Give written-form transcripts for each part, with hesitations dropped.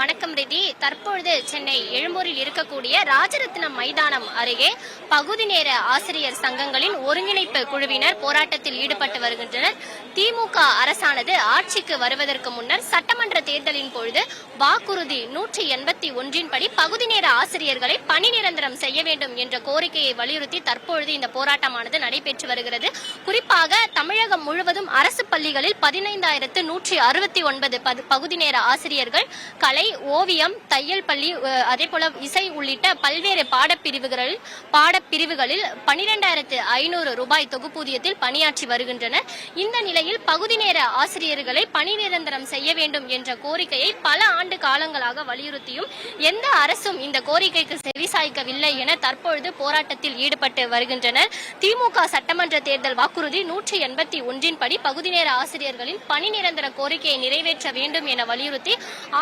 வணக்கம் ரிதி. தற்பொழுது சென்னை எழும்பூரில் இருக்கக்கூடிய ராஜரத்னம் மைதானம் அருகே பகுதி நேர ஆசிரியர் சங்கங்களின் ஒருங்கிணைப்பு குழுவினர் போராட்டத்தில் ஈடுபட்டு வருகின்றனர். திமுக அரசானது ஆட்சிக்கு வருவதற்கு முன்னர் சட்டமன்ற தேர்தலின் பொழுது வாக்குறுதி 181 படி பகுதி நேர ஆசிரியர்களை பணி நிரந்தரம் செய்ய வேண்டும் என்ற கோரிக்கையை வலியுறுத்தி தற்பொழுது இந்த போராட்டமானது நடைபெற்று வருகிறது. குறிப்பாக தமிழகம் முழுவதும் அரசு பள்ளிகளில் 15,169 பகுதி நேர ஆசிரியர்கள் கலை, ஓவியம், தையல் பள்ளி, அதே போல இசை உள்ளிட்ட பல்வேறு பாடப்பிரிவுகளில் 12,500 ரூபாய் தொகுப்பூதியத்தில் பணியாற்றி வருகின்றனர். இந்த நிலையில் பகுதி நேர ஆசிரியர்களை பணி நிரந்தரம் செய்ய வேண்டும் என்ற கோரிக்கையை பல ஆண்டு காலங்களாக வலியுறுத்தியும் எந்த அரசும் இந்த கோரிக்கைக்கு செவிசாய்க்கவில்லை என தற்பொழுது போராட்டத்தில் ஈடுபட்டு வருகின்றனர். திமுக சட்டமன்ற தேர்தல் வாக்குறுதி 181 படி பகுதி நேர ஆசிரியர்களின் பணி நிரந்தர கோரிக்கையை நிறைவேற்ற வேண்டும் என வலியுறுத்தி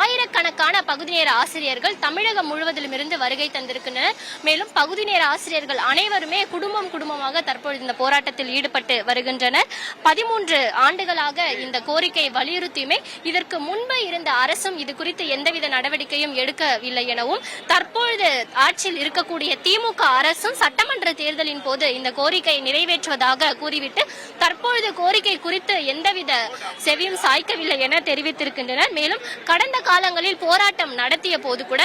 ஆயிரக்கணக்கான பகுதி நேர ஆசிரியர்கள் தமிழகம் முழுவதிலும் இருந்து வருகை தந்திருக்கின்றனர். மேலும் பகுதி நேர ஆசிரியர்கள் அனைவருமே குடும்பமாக தற்பொழுது இந்த போராட்டத்தில் ஈடுபட்டு வருகின்றனர். 13 ஆண்டுகளாக இந்த கோரிக்கை வலியுறுத்தியுமே இதற்கு முன்பு இருந்த அரசும் இது குறித்து எந்தவித நடவடிக்கையும் எடுக்கவில்லை எனவும் தற்பொழுது ஆட்சியில் இருக்கக்கூடிய திமுக அரசும் சட்டமன்ற தேர்தலின் போது இந்த கோரிக்கையை நிறைவேற்றுவதாக கூறிவிட்டு தற்பொழுது கோரிக்கை குறித்து எந்தவித செவியும் சாய்க்கவில்லை என தெரிவித்திருக்கின்றனர். மேலும் கடந்த காலங்களில் போராட்டம் நடத்திய போது கூட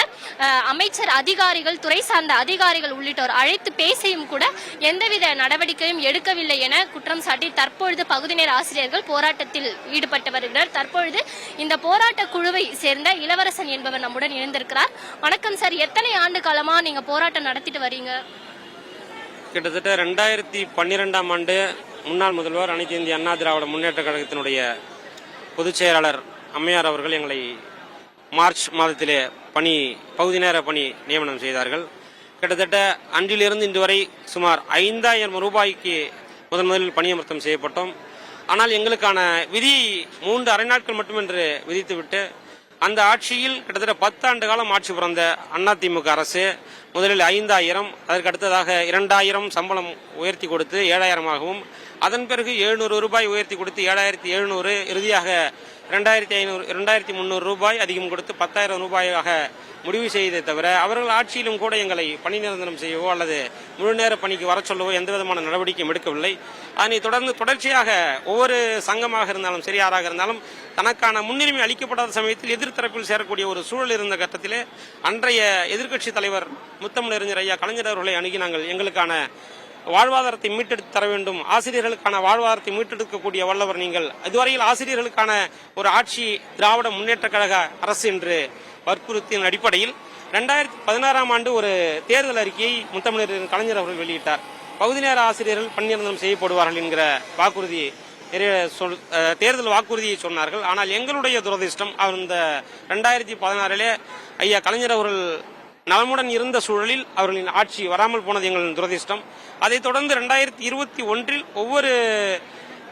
அமைச்சர் அதிகாரிகள், துறை சார்ந்த அதிகாரிகள் உள்ளிட்டோர் அழைத்து பேசியும் கூட எந்தவித நடவடிக்கையும் எடுக்கவில்லை என குற்றம் சாட்டி தற்பொழுது பகுதி நேர ஆசிரியர்கள் போராட்டத்தில் ஈடுபட்டு வருகிறார். தற்பொழுது இந்த போராட்ட குழுவை சேர்ந்த இளவரசன் என்பவர் நம்முடன் இணைந்திருக்கிறார். வணக்கம் சார், எத்தனை ஆண்டு காலமா நீங்க போராட்டம் நடத்திட்டு வரீங்க? கிட்டத்தட்ட 2012ஆம் ஆண்டு முன்னாள் முதல்வர் அனைத்து இந்திய அண்ணா திராவிட முன்னேற்ற கழகத்தினுடைய பொதுச் செயலாளர் அம்மையார் அவர்கள் எங்களை மார்ச் மாதத்திலே பகுதி நேர பணி நியமனம் செய்தார்கள். கிட்டத்தட்ட அன்றிலிருந்து இன்று வரை சுமார் 5,000 ரூபாய்க்கு முதலில் பணியமர்த்தம் செய்யப்பட்டோம். ஆனால் எங்களுக்கான விதி 3 அரை நாட்கள் மட்டுமென்று விதித்துவிட்டு அந்த ஆட்சியில் கிட்டத்தட்ட 10 ஆண்டு காலம் ஆட்சி புரிந்த அதிமுக அரசு முதலில் 5,000, அதற்கு அடுத்ததாக 2,000 சம்பளம் உயர்த்தி கொடுத்து 7,000ஆகவும், அதன் பிறகு 700 ரூபாய் உயர்த்தி கொடுத்து 7,700, இறுதியாக 2,300 ரூபாய் அதிகம் கொடுத்து 10,000 ரூபாயாக முடிவு செய்ததை தவிர அவர்கள் ஆட்சியிலும் கூட எங்களை பணி நிரந்தரம் செய்யவோ அல்லது முழு நேர பணிக்கு வர சொல்லவோ எந்த விதமான நடவடிக்கையும் எடுக்கவில்லை. அதனை தொடர்ச்சியாக ஒவ்வொரு சங்கமாக இருந்தாலும் சரி, யாராக இருந்தாலும் தனக்கான முன்னுரிமை அளிக்கப்படாத சமயத்தில் எதிர்த்தரப்பில் சேரக்கூடிய ஒரு சூழல் இருந்த கட்டத்திலே அன்றைய எதிர்க்கட்சி தலைவர் முத்தமிழறிஞர் ஐயா கலைஞர் அவர்களை அணுகி நாங்கள் எங்களுக்கான வாழ்வாதாரத்தை மீட்டெடுத்து தர வேண்டும், ஆசிரியர்களுக்கான வாழ்வாதாரத்தை மீட்டெடுக்கக்கூடிய வல்லவர் நீங்கள், இதுவரையில் ஆசிரியர்களுக்கான ஒரு ஆட்சி திராவிட முன்னேற்ற கழக அரசு என்று வற்புறுத்தியின் அடிப்படையில் 2016ஆம் ஆண்டு ஒரு தேர்தல் அறிக்கையை முத்தமிழர் கலைஞர் அவர்கள் வெளியிட்டார். பகுதி நேர ஆசிரியர்கள் பணி நிரந்தரம் செய்யப்படுவார்கள் என்கிற தேர்தல் வாக்குறுதியை சொன்னார்கள். ஆனால் எங்களுடைய துரதிர்ஷ்டம் அந்த 2016 ஐயா கலைஞர் அவர்கள் நலமுடன் இருந்த சூழலில் அவர்களின் ஆட்சி வராமல் போனது எங்களின் துரதிர்ஷ்டம். அதைத் தொடர்ந்து 2021 ஒவ்வொரு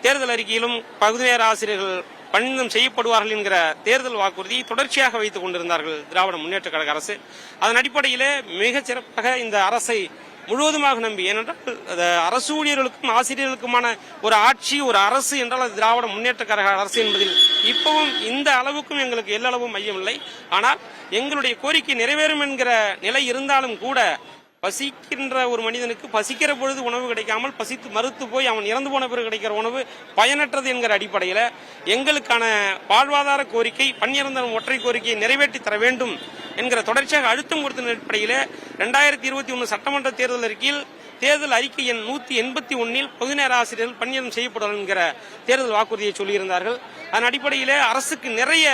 தேர்தல் அறிக்கையிலும் பகுதி நேர ஆசிரியர்கள் பணிநிரந்தரம் செய்யப்படுவார்கள் என்கிற தேர்தல் வாக்குறுதியை தொடர்ச்சியாக வைத்துக் கொண்டிருந்தார்கள் திராவிட முன்னேற்ற கழக அரசு. அதன் அடிப்படையிலே மிகச் சிறப்பாக இந்த அரசை முழுவதுமாக நம்பி, ஏனென்றால் அரசு ஊழியர்களுக்கும் ஆசிரியர்களுக்குமான ஒரு ஆட்சி, ஒரு அரசு என்றால் அது திராவிட முன்னேற்ற கழக அரசு என்பதில் இப்பவும் இந்த அளவுக்கும் எங்களுக்கு எல்லளவும் மையமில்லை. ஆனால் எங்களுடைய கோரிக்கை நிறைவேறும் என்கிற நிலை இருந்தாலும் கூட பசிக்கின்ற ஒரு மனிதனுக்கு பசிக்கிற பொழுது உணவு கிடைக்காமல் பசித்து மறுத்து போய் அவன் இறந்து போன பிறகு கிடைக்கிற உணவு பயனற்றது என்கிற அடிப்படையில் எங்களுக்கான வாழ்வாதார கோரிக்கை, பணி நிரந்தரம் ஒற்றை கோரிக்கையை நிறைவேற்றி தர வேண்டும் என்கிற தொடர்ச்சியாக அழுத்தம் கொடுத்த அடிப்படையில் 2021 சட்டமன்ற தேர்தல் அறிக்கையில் தேர்தல் அறிக்கை எண் 181 பகுதி நேர ஆசிரியர்கள் பணியிடம் செய்யப்படும் என்கிற தேர்தல் வாக்குறுதியை சொல்லியிருந்தார்கள். அதன் அடிப்படையில் அரசுக்கு நிறைய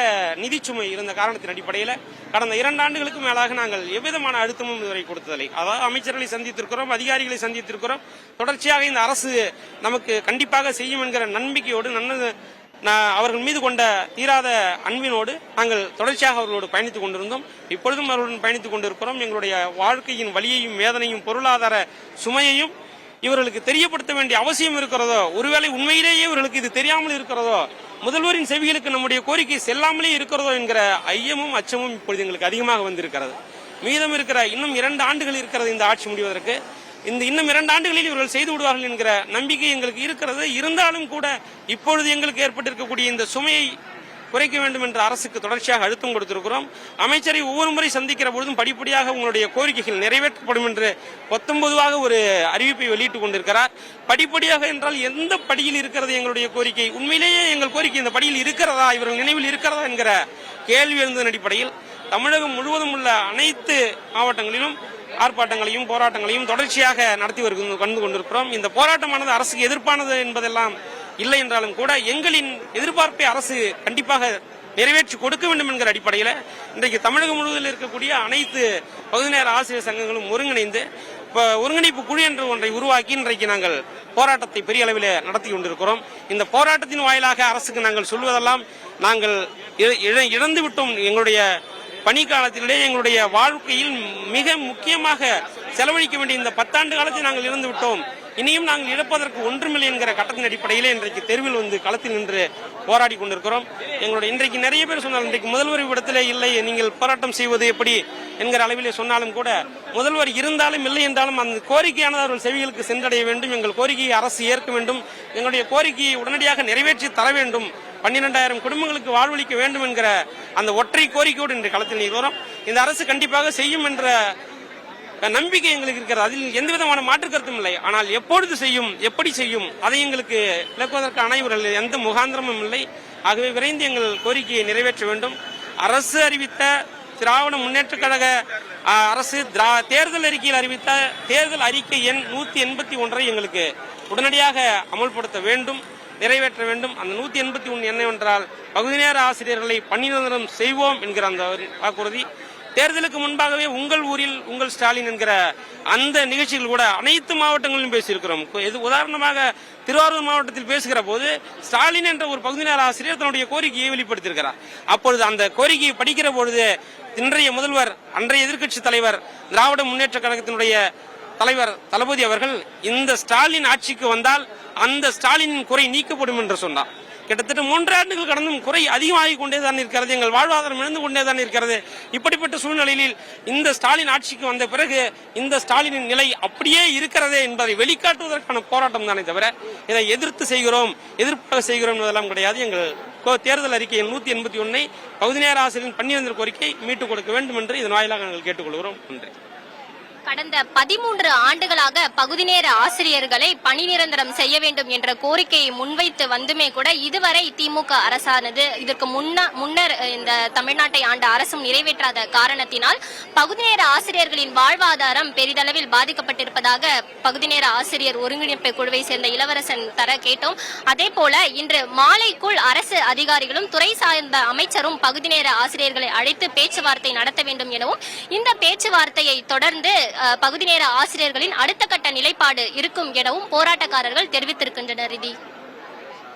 நிதிச்சுமை இருந்த காரணத்தின் அடிப்படையில் கடந்த 2 ஆண்டுகளுக்கு மேலாக நாங்கள் எவ்விதமான அழுத்தமும் இதுவரை கொடுத்ததில்லை. அதாவது அமைச்சர்களை சந்தித்திருக்கிறோம், அதிகாரிகளை சந்தித்திருக்கிறோம். தொடர்ச்சியாக இந்த அரசு நமக்கு கண்டிப்பாக செய்யும் என்கிற நம்பிக்கையோடு அவர்கள் மீது கொண்ட தீராத அன்பினோடு நாங்கள் தொடர்ச்சியாக அவர்களோடு பயணித்துக் கொண்டிருந்தோம். இப்பொழுதும் அவர்களுடன் பயணித்துக் கொண்டிருக்கிறோம். எங்களுடைய வாழ்க்கையின் வலியையும் வேதனையும் பொருளாதார சுமையையும் இவர்களுக்கு தெரியப்படுத்த வேண்டிய அவசியம் இருக்கிறதோ, ஒருவேளை உண்மையிலேயே இவர்களுக்கு இது தெரியாமல் இருக்கிறதோ, முதல்வரின் செவிகளுக்கு நம்முடைய கோரிக்கை செல்லாமலே இருக்கிறதோ என்கிற ஐயமும் அச்சமும் இப்பொழுது எங்களுக்கு அதிகமாக வந்திருக்கிறது. மீதம் இருக்கிற இன்னும் 2 ஆண்டுகள் இருக்கிறது இந்த ஆட்சி முடிவதற்கு. இன்னும் 2 ஆண்டுகளில் இவர்கள் செய்து விடுவார்கள் என்கிற நம்பிக்கை எங்களுக்கு இருக்கிறது. இருந்தாலும் கூட இப்பொழுது எங்களுக்கு ஏற்பட்டிருக்கக்கூடிய இந்த சுமையை குறைக்க வேண்டும் என்று அரசுக்கு தொடர்ச்சியாக அழுத்தம் கொடுத்திருக்கிறோம். அமைச்சரை ஒவ்வொரு முறை சந்திக்கிற பொழுதும் படிப்படியாக உங்களுடைய கோரிக்கைகள் நிறைவேற்றப்படும் என்று 19ஆக ஒரு அறிவிப்பை வெளியிட்டுக் கொண்டிருக்கிறார். படிப்படியாக என்றால் எந்த படியில் இருக்கிறது எங்களுடைய கோரிக்கை? உண்மையிலேயே எங்கள் கோரிக்கை இந்த படியில் இருக்கிறதா, இவர்கள் நினைவில் இருக்கிறதா என்கிற கேள்வி எழுந்ததன் அடிப்படையில் தமிழகம் முழுவதும் உள்ள அனைத்து மாவட்டங்களிலும் ஆர்ப்பாட்டங்களையும் போராட்டங்களையும் தொடர்ச்சியாக நடத்தி வந்து கொண்டிருக்கிறோம். இந்த போராட்டமானது அரசுக்கு எதிர்ப்பானது என்பதெல்லாம் இல்லை என்றாலும் கூட எங்களின் எதிர்பார்ப்பை அரசு கண்டிப்பாக நிறைவேற்றி கொடுக்க வேண்டும் என்கிற அடிப்படையில் இன்றைக்கு தமிழகம் முழுவதில் இருக்கக்கூடிய அனைத்து பகுதி நேர ஆசிரியர் சங்கங்களும் ஒருங்கிணைந்து ஒருங்கிணைப்பு குழு என்று ஒன்றை உருவாக்கி இன்றைக்கு நாங்கள் போராட்டத்தை பெரிய அளவில் நடத்தி கொண்டிருக்கிறோம். இந்த போராட்டத்தின் வாயிலாக அரசுக்கு நாங்கள் சொல்வதெல்லாம் நாங்கள் இழந்து விட்டோம். எங்களுடைய பணிக்காலத்திலே எங்களுடைய வாழ்க்கையில் மிக முக்கியமாக செலவழிக்க வேண்டிய இந்த 10 ஆண்டு காலத்தை நாங்கள் இழந்து விட்டோம். இனியும் நாங்கள் இழப்பதற்கு ஒன்றுமில்லை என்கிற கட்டத்தின் அடிப்படையிலே இன்றைக்கு தெருவில் வந்து களத்தில் நின்று போராடி கொண்டிருக்கிறோம். எங்களுடைய இன்றைக்கு நிறைய பேர் சொன்னாலும் இன்றைக்கு முதல்வர் இடத்திலே இல்லை, நீங்கள் போராட்டம் செய்வது எப்படி என்கிற அளவிலே சொன்னாலும் கூட முதல்வர் இருந்தாலும் இல்லை என்றாலும் அந்த கோரிக்கையானது அவர்கள் செவிகளுக்கு சென்றடைய வேண்டும். எங்கள் கோரிக்கையை அரசு ஏற்க வேண்டும். எங்களுடைய கோரிக்கையை உடனடியாக நிறைவேற்றி தர வேண்டும். 12,000 குடும்பங்களுக்கு வாழ்வளிக்க வேண்டும் என்கிற அந்த ஒற்றை கோரிக்கையோடு இன்று களத்தில் நிற்கிறோம். இந்த அரசு கண்டிப்பாக செய்யும் என்ற நம்பிக்கை எங்களுக்கு இருக்கிறது. அதில் எந்த விதமான மாற்று கருத்தும் இல்லை. ஆனால் எப்பொழுது செய்யும், எப்படி செய்யும், அதை எங்களுக்கு விளக்குவதற்கான இவர்கள் எந்த முகாந்திரமும் இல்லை. ஆகவே விரைந்து எங்கள் கோரிக்கையை நிறைவேற்ற வேண்டும். அரசு அறிவித்த திராவிட முன்னேற்ற கழக அரசு தேர்தல் அறிக்கையில் அறிவித்த தேர்தல் அறிக்கை எண் 181 எங்களுக்கு உடனடியாக அமல்படுத்த வேண்டும், நிறைவேற்ற வேண்டும். அந்த 181 என்னவென்றால் பகுதி நேர ஆசிரியர்களை பணி நிரந்தரம் செய்வோம் என்கிற அந்த வாக்குறுதி. தேர்தலுக்கு முன்பாகவே உங்கள் ஊரில் உங்கள் ஸ்டாலின் என்கிற அந்த நிகழ்ச்சிகள் கூட அனைத்து மாவட்டங்களிலும் பேசியிருக்கிறோம். இது உதாரணமாக திருவாரூர் மாவட்டத்தில் பேசுகிற போது ஸ்டாலின் என்ற ஒரு பகுதி நேர ஆசிரியர் தன்னுடைய கோரிக்கையை வெளிப்படுத்தியிருக்கிறார். அப்பொழுது அந்த கோரிக்கையை படிக்கிற பொழுது இன்றைய முதல்வர், அன்றைய எதிர்க்கட்சி தலைவர், திராவிட முன்னேற்ற கழகத்தினுடைய தலைவர் தளபதி அவர்கள் இந்த ஸ்டாலின் ஆட்சிக்கு வந்தால் அந்த ஸ்டாலினின் குறை நீக்கப்படும் என்று சொன்னார். கிட்டத்தட்ட 3 ஆண்டுகள் கடந்தும் குறை அதிகமாகிக் கொண்டேதான் இருக்கிறது. எங்கள் வாழ்வாதாரம் இழந்து கொண்டேதான் இருக்கிறது. இப்படிப்பட்ட சூழ்நிலையில் இந்த ஸ்டாலின் ஆட்சிக்கு வந்த பிறகு இந்த ஸ்டாலினின் நிலை அப்படியே இருக்கிறதே என்பதை வெளிக்காட்டுவதற்கான போராட்டம் தானே தவிர இதை எதிர்த்து செய்கிறோம், எதிர்ப்பாக செய்கிறோம் என்பதெல்லாம் கிடையாது. எங்கள் தேர்தல் அறிக்கையின் 181 பகுதி நேர ஆசிரியரின் பணி நிரந்தர கோரிக்கை மீட்டுக் கொடுக்க வேண்டும் என்று இதன் வாயிலாக நாங்கள் கேட்டுக்கொள்கிறோம். நன்றி. கடந்த 13 ஆண்டுகளாக பகுதி நேர ஆசிரியர்களை பணி நிரந்தரம் செய்ய வேண்டும் என்ற கோரிக்கையை முன்வைத்து வந்துமே கூட இதுவரை திமுக அரசானது இதற்கு முன்னர் இந்த தமிழ்நாட்டை ஆண்ட அரசும் நிறைவேற்றாத காரணத்தினால் பகுதி நேர ஆசிரியர்களின் வாழ்வாதாரம் பெரிதளவில் பாதிக்கப்பட்டிருப்பதாக பகுதி நேர ஆசிரியர் ஒருங்கிணைப்பு குழுவை சேர்ந்த இளவரசன் தர கேட்டோம். அதே போல இன்று மாலைக்குள் அரசு அதிகாரிகளும் துறை சார்ந்த அமைச்சரும் பகுதி நேர ஆசிரியர்களை அழைத்து பேச்சுவார்த்தை நடத்த வேண்டும் எனவும் இந்த பேச்சுவார்த்தையை தொடர்ந்து பகுதி நேர ஆசிரியர்களின் அடுத்த கட்ட நிலைப்பாடு இருக்கும் எனவும் போராட்டக்காரர்கள் தெரிவித்திருக்கின்றனர்.